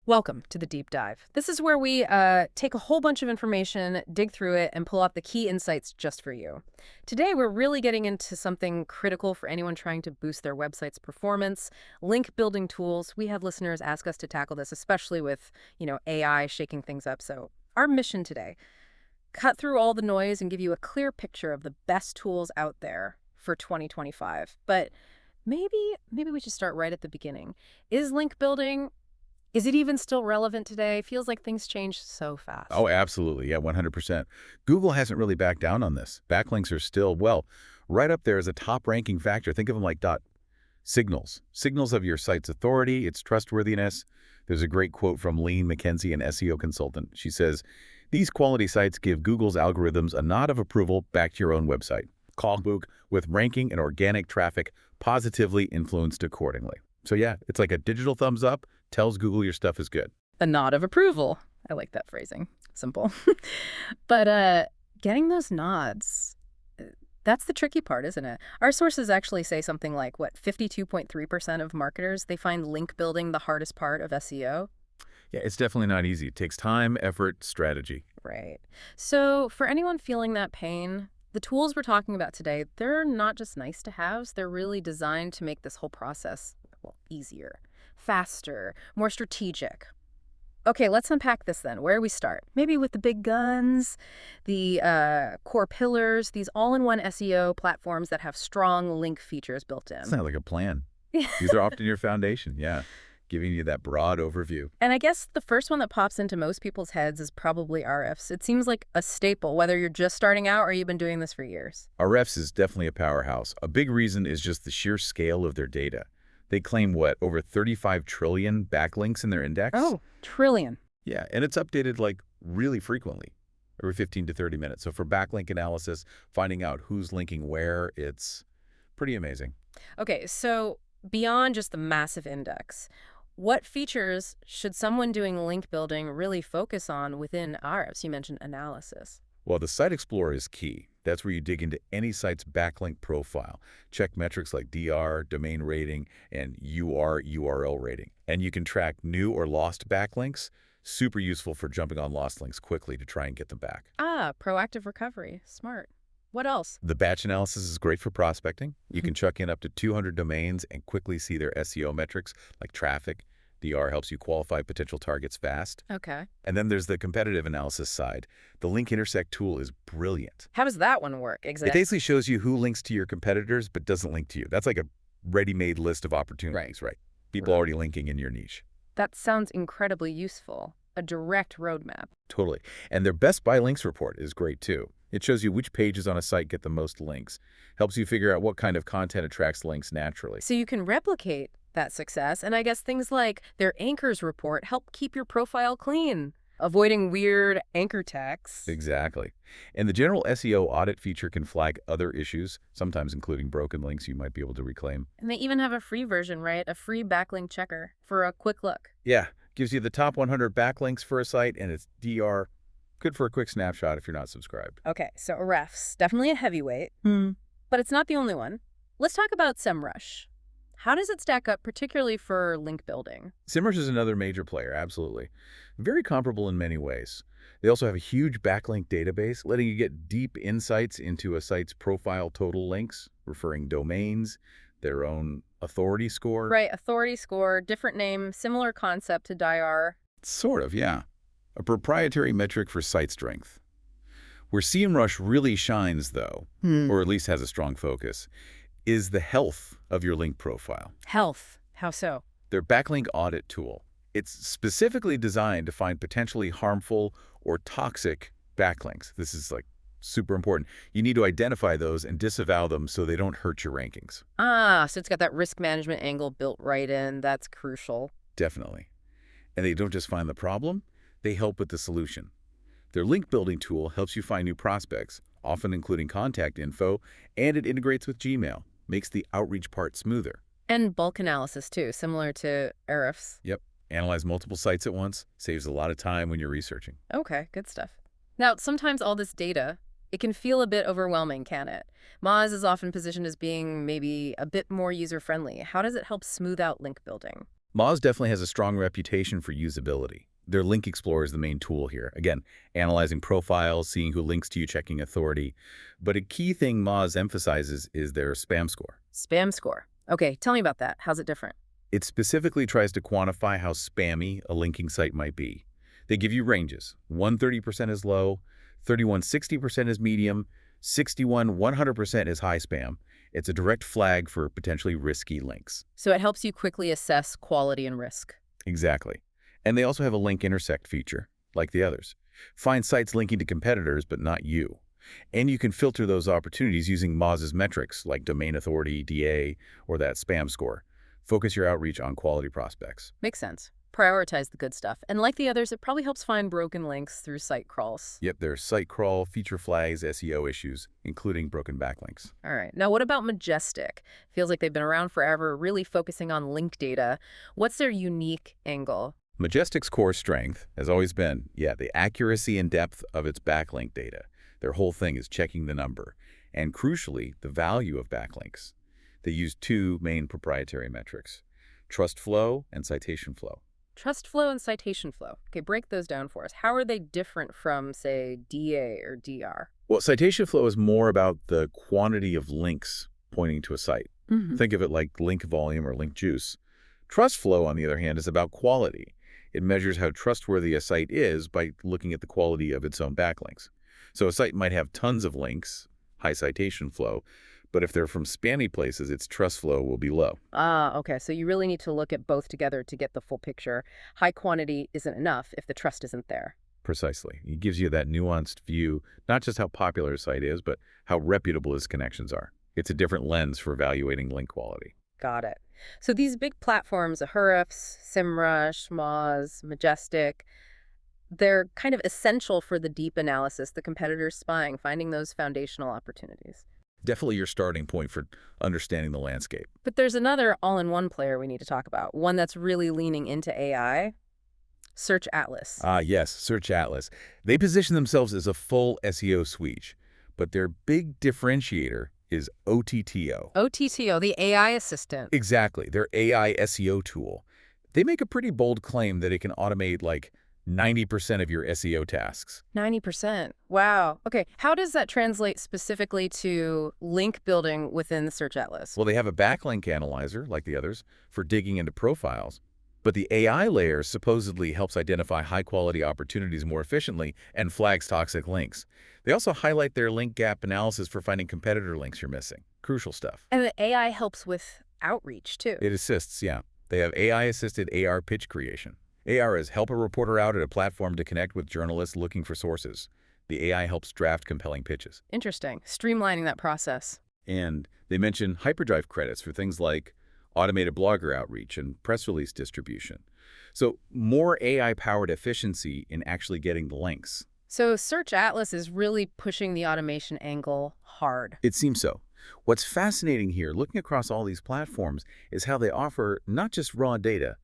Welcome to the deep dive. This is where we take a whole bunch of information, dig through it, and pull out the key insights just for you. Today, we're really getting into something critical for anyone trying to boost their website's performance, link building tools. We have listeners ask us to tackle this, especially with, AI shaking things up. So our mission today, cut through all the noise and give you a clear picture of the best tools out there for 2025. But maybe we should start right at the beginning. Is link building, is it even still relevant today? Feels like things change so fast. Oh, absolutely. Yeah, 100%. Google hasn't really backed down on this. Backlinks are still, well, right up there as a top-ranking factor. Think of them like signals. Signals of your site's authority, its trustworthiness. There's a great quote from Lean McKenzie, an SEO consultant. She says, "These quality sites give Google's algorithms a nod of approval back to your own website. Callbook with ranking and organic traffic positively influenced accordingly." So yeah, it's like a digital thumbs up, tells Google your stuff is good. A nod of approval. I like that phrasing. Simple. But getting those nods, that's the tricky part, isn't it? Our sources actually say something like, 52.3% of marketers, they find link building the hardest part of SEO. Yeah, it's definitely not easy. It takes time, effort, strategy. Right. So for anyone feeling that pain, the tools we're talking about today, they're not just nice to haves, they're really designed to make this whole process, easier, faster, more strategic. Okay, let's unpack this then. Where do we start? Maybe with the big guns, the core pillars, these all-in-one SEO platforms that have strong link features built in. Sounds like a plan. These are often your foundation, yeah, giving you that broad overview. And I guess the first one that pops into most people's heads is probably RFs. It seems like a staple, whether you're just starting out or you've been doing this for years. RFs is definitely a powerhouse. A big reason is just the sheer scale of their data. They claim, over 35 trillion backlinks in their index? Oh, trillion. Yeah, and it's updated really frequently, every 15 to 30 minutes. So for backlink analysis, finding out who's linking where, it's pretty amazing. Okay, so beyond just the massive index, what features should someone doing link building really focus on within RFs? You mentioned analysis. Well, the Site Explorer is key. That's where you dig into any site's backlink profile. Check metrics like DR, domain rating, and URL rating. And you can track new or lost backlinks. Super useful for jumping on lost links quickly to try and get them back. Ah, proactive recovery. Smart. What else? The batch analysis is great for prospecting. You can chuck in up to 200 domains and quickly see their SEO metrics like traffic. DR helps you qualify potential targets fast. Okay. And then there's the competitive analysis side. The Link Intersect tool is brilliant. How does that one work It exactly? basically shows you who links to your competitors but doesn't link to you. That's like a ready-made list of opportunities, right? People already linking in your niche. That sounds incredibly useful. A direct roadmap. Totally. And their Best by Links report is great too. It shows you which pages on a site get the most links. Helps you figure out what kind of content attracts links naturally. So you can replicate that success, and I guess things like their anchors report help keep your profile clean, avoiding weird anchor text. Exactly. And the general SEO audit feature can flag other issues, sometimes including broken links you might be able to reclaim. And they even have a free version, right? A free backlink checker for a quick look. Yeah, gives you the top 100 backlinks for a site, and it's DR. Good for a quick snapshot if you're not subscribed. Okay, so refs, definitely a heavyweight, but it's not the only one. Let's talk about SEMrush. How does it stack up, particularly for link building? SEMrush is another major player, absolutely. Very comparable in many ways. They also have a huge backlink database, letting you get deep insights into a site's profile total links, referring domains, their own authority score. Right, authority score, different name, similar concept to DIR. Sort of, yeah. A proprietary metric for site strength. Where SEMrush really shines, though, or at least has a strong focus, is the health of your link profile. Health. How so? Their backlink audit tool. It's specifically designed to find potentially harmful or toxic backlinks. This is super important. You need to identify those and disavow them so they don't hurt your rankings. Ah, so it's got that risk management angle built right in. That's crucial. Definitely. And they don't just find the problem, they help with the solution. Their link building tool helps you find new prospects, often including contact info, and it integrates with Gmail, makes the outreach part smoother. And bulk analysis, too, similar to Ahrefs. Yep. Analyze multiple sites at once, saves a lot of time when you're researching. Okay, good stuff. Now, sometimes all this data, it can feel a bit overwhelming, can it? Moz is often positioned as being maybe a bit more user-friendly. How does it help smooth out link building? Moz definitely has a strong reputation for usability. Their Link Explorer is the main tool here. Again, analyzing profiles, seeing who links to you, checking authority. But a key thing Moz emphasizes is their spam score. Spam score. Okay, tell me about that. How's it different? It specifically tries to quantify how spammy a linking site might be. They give you ranges. 130% is low, 3160% is medium, 61 100% is high spam. It's a direct flag for potentially risky links. So it helps you quickly assess quality and risk. Exactly. And they also have a link intersect feature, like the others. Find sites linking to competitors, but not you. And you can filter those opportunities using Moz's metrics, like domain authority, DA, or that spam score. Focus your outreach on quality prospects. Makes sense. Prioritize the good stuff. And like the others, it probably helps find broken links through site crawls. Yep, there's site crawl, feature flags, SEO issues, including broken backlinks. All right. Now, what about Majestic? Feels like they've been around forever, really focusing on link data. What's their unique angle? Majestic's core strength has always been, the accuracy and depth of its backlink data. Their whole thing is checking the number, and crucially, the value of backlinks. They use two main proprietary metrics, trust flow and citation flow. Trust flow and citation flow. Okay, break those down for us. How are they different from, say, DA or DR? Well, citation flow is more about the quantity of links pointing to a site. Think of it like link volume or link juice. Trust flow, on the other hand, is about quality. It measures how trustworthy a site is by looking at the quality of its own backlinks. So a site might have tons of links, high citation flow, but if they're from spammy places, its trust flow will be low. Ah, okay. So you really need to look at both together to get the full picture. High quantity isn't enough if the trust isn't there. Precisely. It gives you that nuanced view, not just how popular a site is, but how reputable its connections are. It's a different lens for evaluating link quality. Got it. So these big platforms, Ahrefs, SEMrush, Moz, Majestic, they're kind of essential for the deep analysis, the competitor spying, finding those foundational opportunities. Definitely your starting point for understanding the landscape. But there's another all-in-one player we need to talk about, one that's really leaning into AI, Search Atlas. Ah, yes, Search Atlas. They position themselves as a full SEO suite, but their big differentiator is OTTO. OTTO, the AI assistant. Exactly, their AI SEO tool. They make a pretty bold claim that it can automate like 90% of your SEO tasks. 90%. Wow. Okay, how does that translate specifically to link building within the Search Atlas? Well, they have a backlink analyzer, like the others, for digging into profiles. But the AI layer supposedly helps identify high-quality opportunities more efficiently and flags toxic links. They also highlight their link gap analysis for finding competitor links you're missing. Crucial stuff. And the AI helps with outreach, too. It assists, yeah. They have AI-assisted AR pitch creation. AR is help a reporter out at a platform to connect with journalists looking for sources. The AI helps draft compelling pitches. Interesting. Streamlining that process. And they mention hyperdrive credits for things like automated blogger outreach and press release distribution. So more AI-powered efficiency in actually getting the links. So Search Atlas is really pushing the automation angle hard. It seems so. What's fascinating here, looking across all these platforms, is how they offer not just raw data,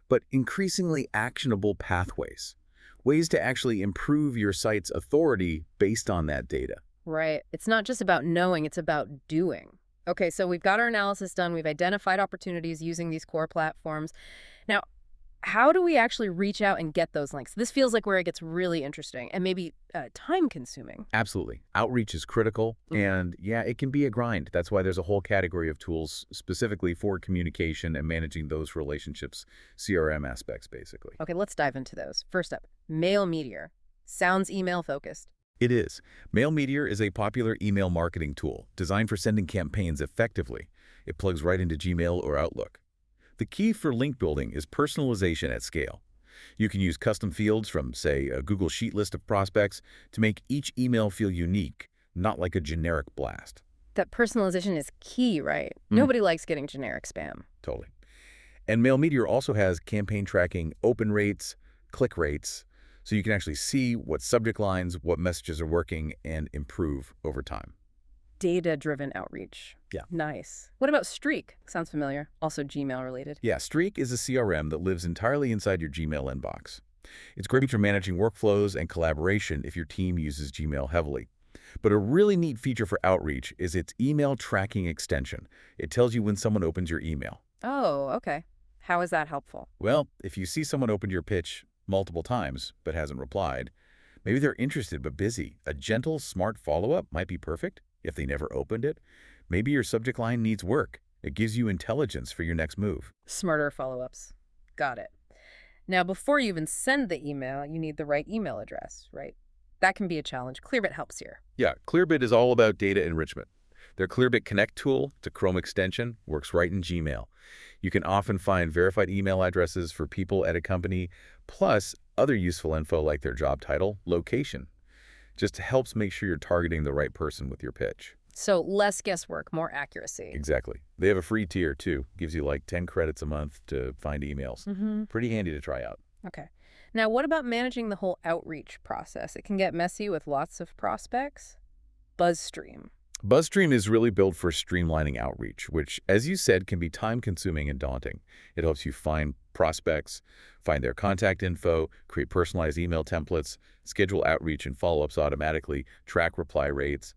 but increasingly actionable pathways, ways to actually improve your site's authority based on that data. Right. It's not just about knowing, it's about doing. Okay, so we've got our analysis done. We've identified opportunities using these core platforms. Now, how do we actually reach out and get those links? This feels like where it gets really interesting and maybe time-consuming. Absolutely. Outreach is critical, and it can be a grind. That's why there's a whole category of tools specifically for communication and managing those relationships, CRM aspects, basically. Okay, let's dive into those. First up, Mail Meteor. Sounds email-focused. It is. Mail Meteor is a popular email marketing tool designed for sending campaigns effectively. It plugs right into Gmail or Outlook. The key for link building is personalization at scale. You can use custom fields from, say, a Google Sheet list of prospects to make each email feel unique, not like a generic blast. That personalization is key, right? Nobody likes getting generic spam. Totally. And Mail Meteor also has campaign tracking, open rates, click rates, so you can actually see what subject lines, what messages are working, and improve over time. Data-driven outreach. Yeah. Nice. What about Streak? Sounds familiar. Also Gmail related. Yeah, Streak is a CRM that lives entirely inside your Gmail inbox. It's great for managing workflows and collaboration if your team uses Gmail heavily. But a really neat feature for outreach is its email tracking extension. It tells you when someone opens your email. Oh, okay. How is that helpful? Well, if you see someone open your pitch multiple times but hasn't replied, maybe they're interested but busy. A gentle, smart follow-up might be perfect if they never opened it. Maybe your subject line needs work. It gives you intelligence for your next move. Smarter follow-ups. Got it. Now, before you even send the email, you need the right email address, right? That can be a challenge. Clearbit helps here. Yeah, Clearbit is all about data enrichment. Their Clearbit Connect tool, it's a Chrome extension, works right in Gmail. You can often find verified email addresses for people at a company, plus other useful info like their job title, location. Just helps make sure you're targeting the right person with your pitch. So less guesswork, more accuracy. Exactly. They have a free tier, too. Gives you like 10 credits a month to find emails. Pretty handy to try out. Okay. Now, what about managing the whole outreach process? It can get messy with lots of prospects. BuzzStream. BuzzStream is really built for streamlining outreach, which, as you said, can be time-consuming and daunting. It helps you find prospects, find their contact info, create personalized email templates, schedule outreach and follow-ups automatically, track reply rates,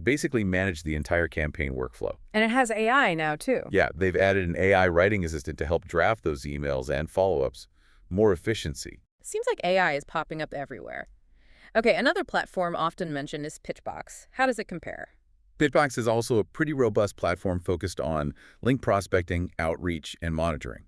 basically manage the entire campaign workflow. And it has AI now, too. Yeah, they've added an AI writing assistant to help draft those emails and follow-ups. More efficiency. Seems like AI is popping up everywhere. Okay, another platform often mentioned is Pitchbox. How does it compare? Bitbox is also a pretty robust platform focused on link prospecting, outreach, and monitoring.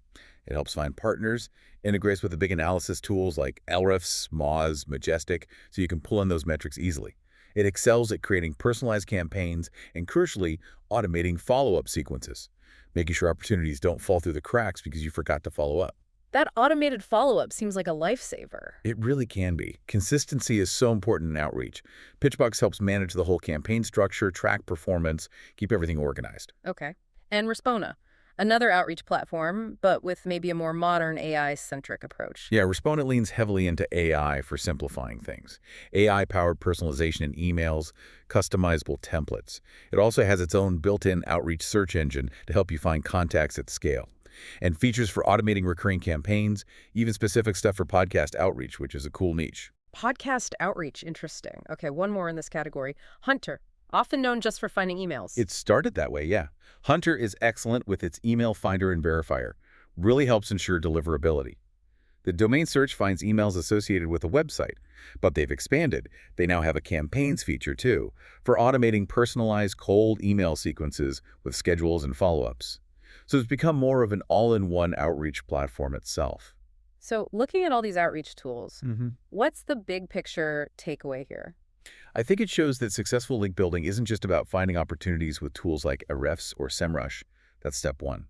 It helps find partners, integrates with the big analysis tools like Ahrefs, Moz, Majestic, so you can pull in those metrics easily. It excels at creating personalized campaigns and, crucially, automating follow-up sequences, making sure opportunities don't fall through the cracks because you forgot to follow up. That automated follow-up seems like a lifesaver. It really can be. Consistency is so important in outreach. Pitchbox helps manage the whole campaign structure, track performance, keep everything organized. Okay. And Respona, another outreach platform, but with maybe a more modern AI-centric approach. Yeah, Respondent leans heavily into AI for simplifying things. AI-powered personalization in emails, customizable templates. It also has its own built-in outreach search engine to help you find contacts at scale. And features for automating recurring campaigns, even specific stuff for podcast outreach, which is a cool niche. Podcast outreach, interesting. Okay, one more in this category. Hunter, often known just for finding emails. It started that way, yeah. Hunter is excellent with its email finder and verifier. Really helps ensure deliverability. The domain search finds emails associated with a website, but they've expanded. They now have a campaigns feature, too, for automating personalized cold email sequences with schedules and follow-ups. So it's become more of an all-in-one outreach platform itself. So looking at all these outreach tools, what's the big picture takeaway here? I think it shows that successful link building isn't just about finding opportunities with tools like Ahrefs or SEMrush. That's step one.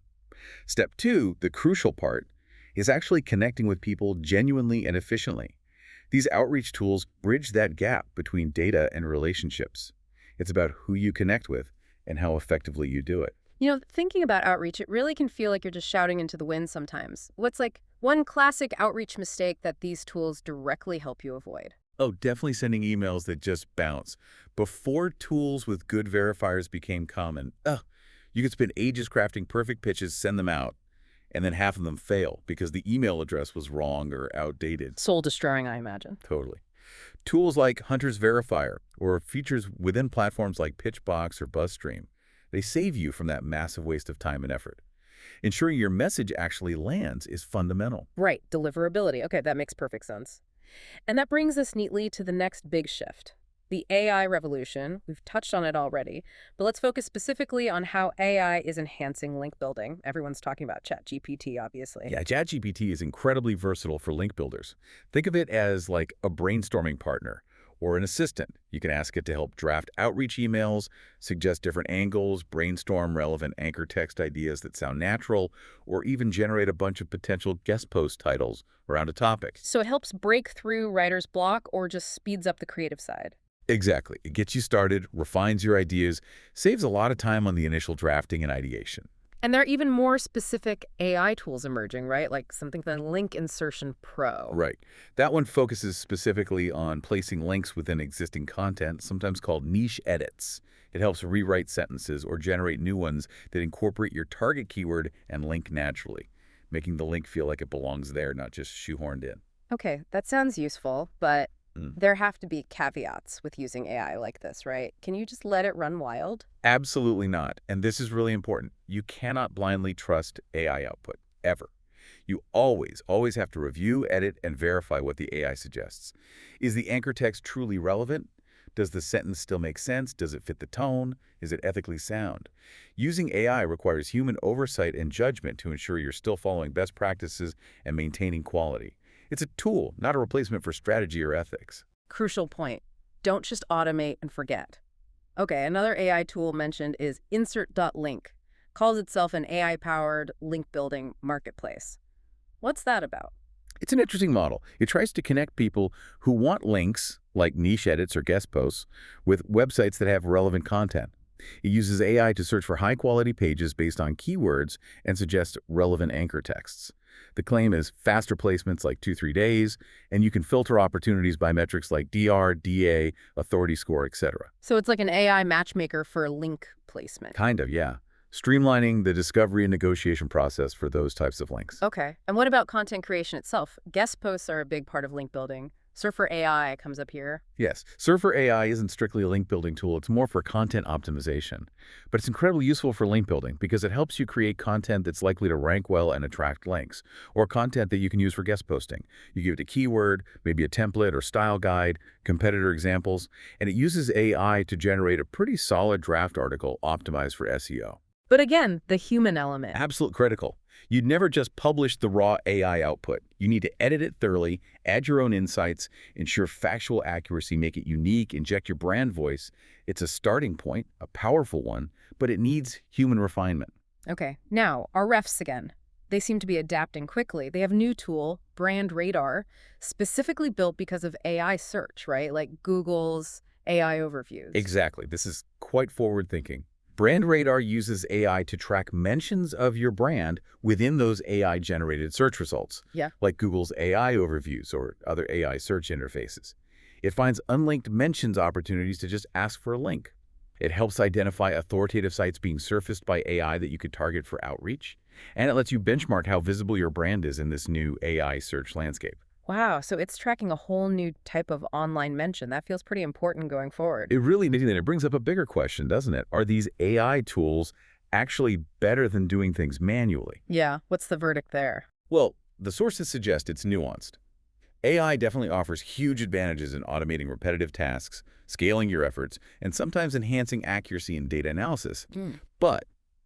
Step two, the crucial part, is actually connecting with people genuinely and efficiently. These outreach tools bridge that gap between data and relationships. It's about who you connect with and how effectively you do it. You know, thinking about outreach, it really can feel like you're just shouting into the wind sometimes. What's like one classic outreach mistake that these tools directly help you avoid? Oh, definitely sending emails that just bounce. Before tools with good verifiers became common, you could spend ages crafting perfect pitches, send them out, and then half of them fail because the email address was wrong or outdated. Soul destroying, I imagine. Totally. Tools like Hunter's Verifier or features within platforms like Pitchbox or BuzzStream, they save you from that massive waste of time and effort. Ensuring your message actually lands is fundamental. Right, deliverability. Okay, that makes perfect sense. And that brings us neatly to the next big shift, the AI revolution. We've touched on it already, but let's focus specifically on how AI is enhancing link building. Everyone's talking about ChatGPT, obviously. Yeah, ChatGPT is incredibly versatile for link builders. Think of it as like a brainstorming partner or an assistant. You can ask it to help draft outreach emails, suggest different angles, brainstorm relevant anchor text ideas that sound natural, or even generate a bunch of potential guest post titles around a topic. So it helps break through writer's block or just speeds up the creative side. Exactly. It gets you started, refines your ideas, saves a lot of time on the initial drafting and ideation. And there are even more specific AI tools emerging, right? Like something like Link Insertion Pro. Right. That one focuses specifically on placing links within existing content, sometimes called niche edits. It helps rewrite sentences or generate new ones that incorporate your target keyword and link naturally, making the link feel like it belongs there, not just shoehorned in. Okay, that sounds useful, but there have to be caveats with using AI like this, right? Can you just let it run wild? Absolutely not. And this is really important. You cannot blindly trust AI output. ever. You always have to review, edit, and verify what the AI suggests. Is the anchor text truly relevant? Does the sentence still make sense? Does it fit the tone? Is it ethically sound? Using AI requires human oversight and judgment to ensure you're still following best practices and maintaining quality. It's a tool, not a replacement for strategy or ethics. Crucial point. Don't just automate and forget. Okay, another AI tool mentioned is INSERT.LINK. Calls itself an AI-powered link-building marketplace. What's that about? It's an interesting model. It tries to connect people who want links, like niche edits or guest posts, with websites that have relevant content. It uses AI to search for high-quality pages based on keywords and suggest relevant anchor texts. The claim is faster placements like 2-3 days, and you can filter opportunities by metrics like DR, DA, authority score, etc. So it's like an AI matchmaker for link placement. Kind of, yeah. Streamlining the discovery and negotiation process for those types of links. Okay, and what about content creation itself? Guest posts are a big part of link building. Surfer AI comes up here. Yes, Surfer AI isn't strictly a link building tool, it's more for content optimization. But it's incredibly useful for link building because it helps you create content that's likely to rank well and attract links, or content that you can use for guest posting. You give it a keyword, maybe a template or style guide, competitor examples, and it uses AI to generate a pretty solid draft article optimized for SEO. But again, the human element. Absolute critical. You'd never just publish the raw AI output. You need to edit it thoroughly, add your own insights, ensure factual accuracy, make it unique, inject your brand voice. It's a starting point, a powerful one, but it needs human refinement. Okay, now, our refs again. They seem to be adapting quickly. They have a new tool, Brand Radar, specifically built because of AI search, right? Like Google's AI overviews. Exactly. This is quite forward-thinking. Brand Radar uses AI to track mentions of your brand within those AI-generated search results, Yeah. like Google's AI overviews or other AI search interfaces. It finds unlinked mentions opportunities to just ask for a link. It helps identify authoritative sites being surfaced by AI that you could target for outreach, and it lets you benchmark how visible your brand is in this new AI search landscape. Wow, so it's tracking a whole new type of online mention. That feels pretty important going forward. It really needs, and it brings up a bigger question, doesn't it? Are these AI tools actually better than doing things manually? Yeah, what's the verdict there? Well, the sources suggest it's nuanced. AI definitely offers huge advantages in automating repetitive tasks, scaling your efforts, and sometimes enhancing accuracy in data analysis. But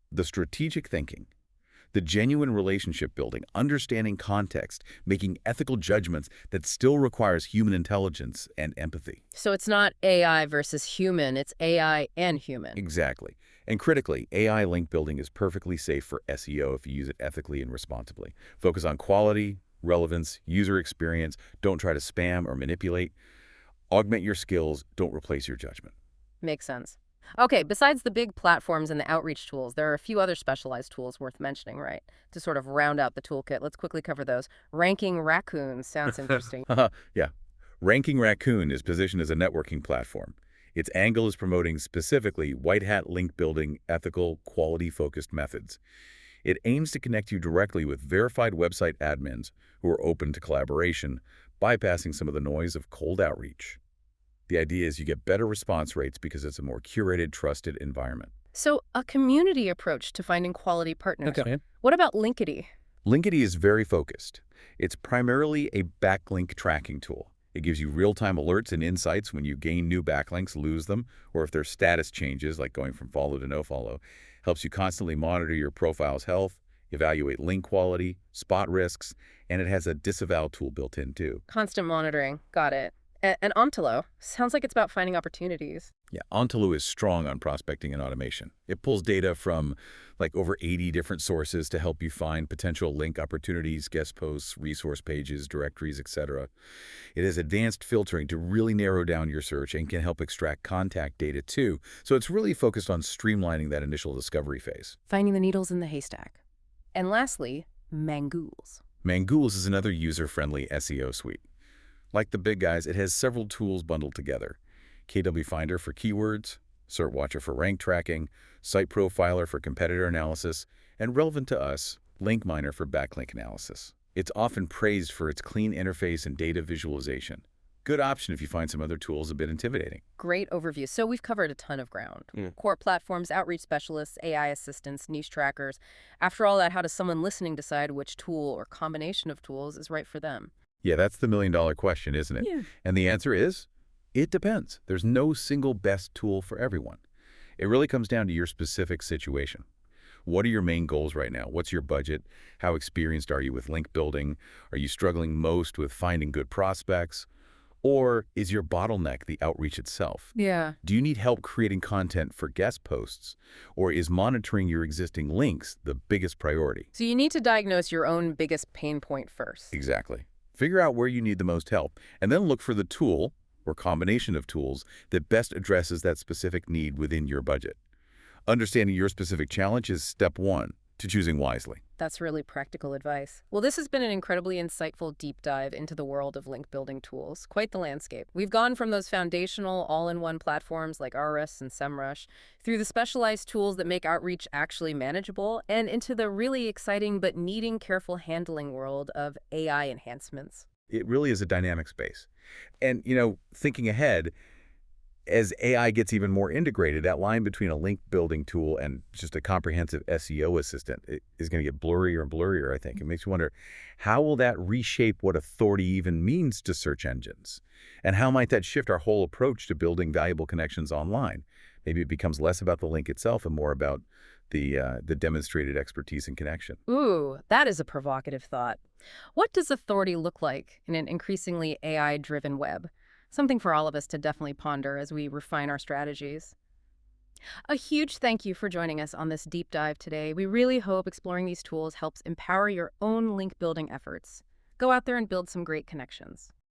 the strategic thinking, the genuine relationship building, understanding context, making ethical judgments that still requires human intelligence and empathy. So it's not AI versus human, it's AI and human. Exactly. And critically, AI link building is perfectly safe for SEO if you use it ethically and responsibly. Focus on quality, relevance, user experience. Don't try to spam or manipulate. Augment your skills. Don't replace your judgment. Makes sense. Okay, besides the big platforms and the outreach tools, there are a few other specialized tools worth mentioning, right? To sort of round out the toolkit. Let's quickly cover those. Ranking Raccoon sounds interesting. Yeah. Ranking Raccoon is positioned as a networking platform. Its angle is promoting specifically white hat link building, ethical, quality-focused methods. It aims to connect you directly with verified website admins who are open to collaboration, bypassing some of the noise of cold outreach. The idea is you get better response rates because it's a more curated, trusted environment. So a community approach to finding quality partners. Okay. What about Linkity? Linkity is very focused. It's primarily a backlink tracking tool. It gives you real-time alerts and insights when you gain new backlinks, lose them, or if their status changes, like going from follow to no follow. Helps you constantly monitor your profile's health, evaluate link quality, spot risks, and it has a disavow tool built in too. Constant monitoring. Got it. And Ontolo sounds like it's about finding opportunities. Yeah, Ontolo is strong on prospecting and automation. It pulls data from like over 80 different sources to help you find potential link opportunities, guest posts, resource pages, directories, etc. It has advanced filtering to really narrow down your search and can help extract contact data too. So it's really focused on streamlining that initial discovery phase. Finding the needles in the haystack. And lastly, Mangools. Mangools is another user-friendly SEO suite. Like the big guys, it has several tools bundled together. KW Finder for keywords, SERT Watcher for rank tracking, Site Profiler for competitor analysis, and relevant to us, Link Miner for backlink analysis. It's often praised for its clean interface and data visualization. Good option if you find some other tools a bit intimidating. Great overview. So we've covered a ton of ground. Yeah. Core platforms, outreach specialists, AI assistants, niche trackers. After all that, how does someone listening decide which tool or combination of tools is right for them? Yeah, that's the million-dollar question, isn't it? Yeah. And the answer is, it depends. There's no single best tool for everyone. It really comes down to your specific situation. What are your main goals right now? What's your budget? How experienced are you with link building? Are you struggling most with finding good prospects? Or is your bottleneck the outreach itself? Yeah. Do you need help creating content for guest posts? Or is monitoring your existing links the biggest priority? So you need to diagnose your own biggest pain point first. Exactly. Figure out where you need the most help, and then look for the tool or combination of tools that best addresses that specific need within your budget. Understanding your specific challenge is step one to choosing wisely. That's really practical advice. Well, this has been an incredibly insightful deep dive into the world of link building tools. Quite the landscape. We've gone from those foundational all-in-one platforms like Ahrefs and SEMrush through the specialized tools that make outreach actually manageable and into the really exciting but needing careful handling world of AI enhancements. It really is a dynamic space. And, thinking ahead, as AI gets even more integrated, that line between a link building tool and just a comprehensive SEO assistant is going to get blurrier and blurrier, I think. It makes you wonder, how will that reshape what authority even means to search engines? And how might that shift our whole approach to building valuable connections online? Maybe it becomes less about the link itself and more about the demonstrated expertise and connection. Ooh, that is a provocative thought. What does authority look like in an increasingly AI-driven web? Something for all of us to definitely ponder as we refine our strategies. A huge thank you for joining us on this deep dive today. We really hope exploring these tools helps empower your own link building efforts. Go out there and build some great connections.